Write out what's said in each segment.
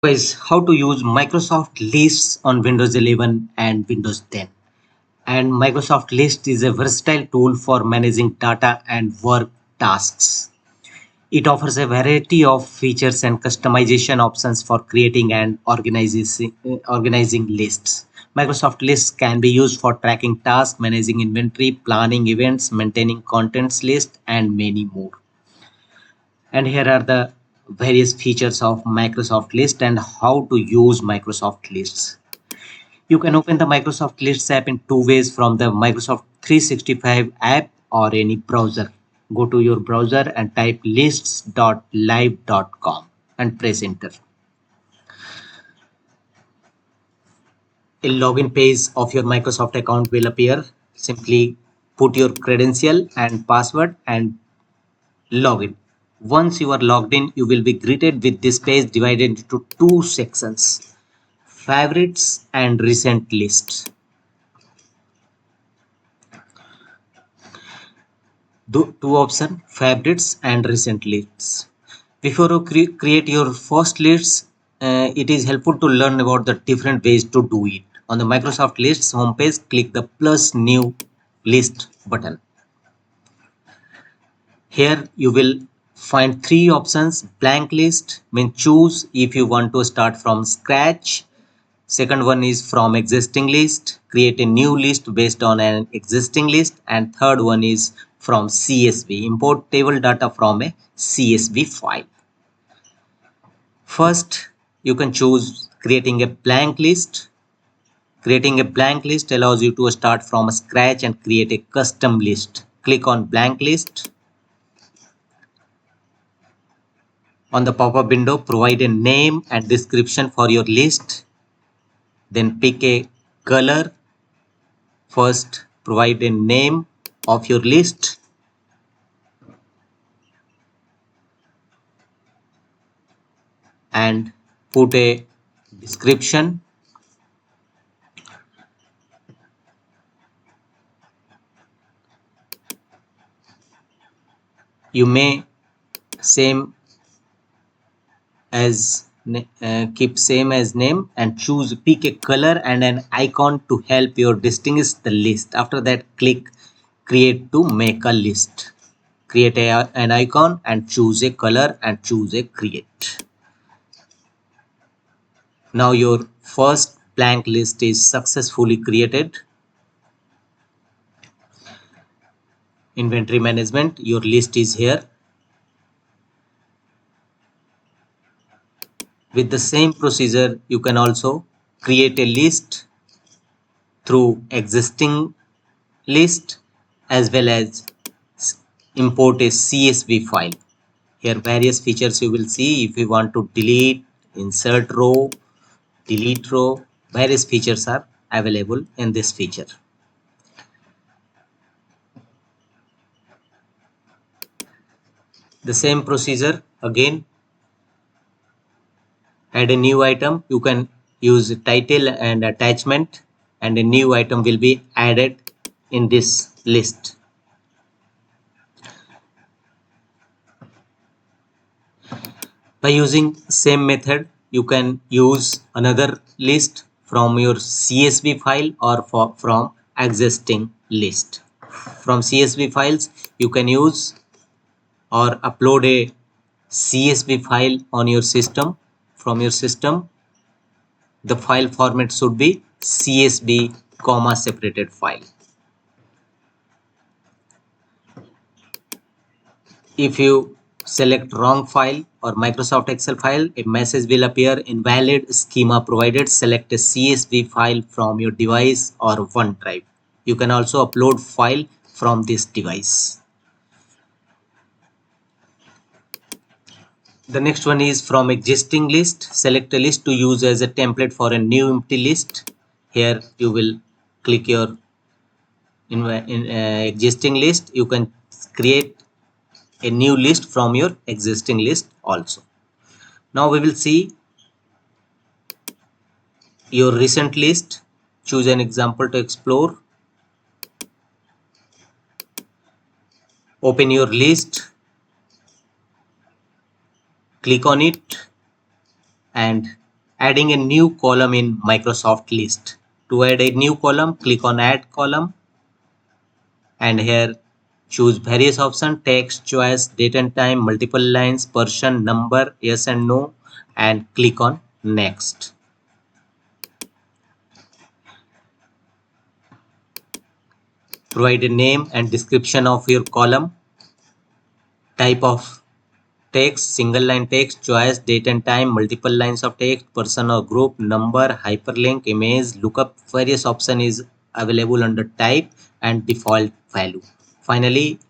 Is how to use Microsoft Lists on Windows 11 and Windows 10. And Microsoft List is a versatile tool for managing data and work tasks. It offers a variety of features and customization options for creating and organizing lists. Microsoft Lists can be used for tracking tasks, managing inventory, planning events, maintaining contents list, and many more. And here are the various features of Microsoft List and how to use Microsoft Lists. You can open the Microsoft Lists app in two ways from the Microsoft 365 app or any browser. Go to your browser and type lists.live.com and press enter. A login page of your Microsoft account will appear. Simply put your credential and password and log in. Once you are logged in, you will be greeted with this page divided into two sections: favorites and recent lists. Two options: favorites and recent lists. Before you create your first lists, it is helpful to learn about the different ways to do it. On the Microsoft Lists homepage, click the plus new list button. Here you will find three options. Blank list means choose if you want to start from scratch. Second one is from existing list, create a new list based on an existing list. And third one is from CSV, import table data from a CSV file. First, you can choose creating a blank list. Creating a blank list allows you to start from scratch and create a custom list. Click on blank list. On the pop-up window, provide a name and description for your list. Then pick a color. First, provide a name of your list. And put a description. You may keep same as name and pick a color and an icon to help you distinguish the list. After that, click create to make a list. Create an icon and choose a color and choose a create. Now your first blank list is successfully created. Inventory management, your list is here. With the same procedure, you can also create a list through existing list as well as import a CSV file. Here various features you will see. If you want to delete, insert row, delete row, various features are available in this feature. The same procedure again. Add a new item. You can use title and attachment, and a new item will be added in this list. By using same method, you can use another list from your CSV file or from existing list. From CSV files, you can use or upload a CSV file on your system. From your system, the file format should be CSV comma separated file. If you select wrong file or Microsoft Excel file, a message will appear: invalid schema provided. Select a CSV file from your device or OneDrive. You can also upload file from this device. The next one is from existing list. Select a list to use as a template for a new empty list. Here you will click your existing list. You can create a new list from your existing list also. Now we will see your recent list. Choose an example to explore. Open your list, click on it and adding a new column in Microsoft list. To add a new column, click on add column and here choose various options: text, choice, date and time, multiple lines, person, number, yes and no, and click on next. Provide a name and description of your column, type of text, single line text, choice, date and time, multiple lines of text, person or group, number, hyperlink, image, lookup. Various option is available under type and default value. Finally,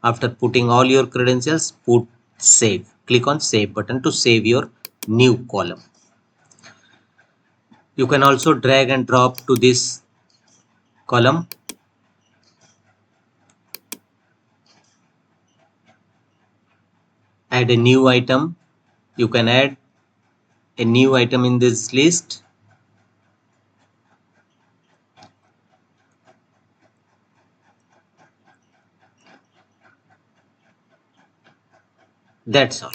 after putting all your credentials, put save. Click on save button to save your new column. You can also drag and drop to this column. Add a new item. You can add a new item in this list. That's all.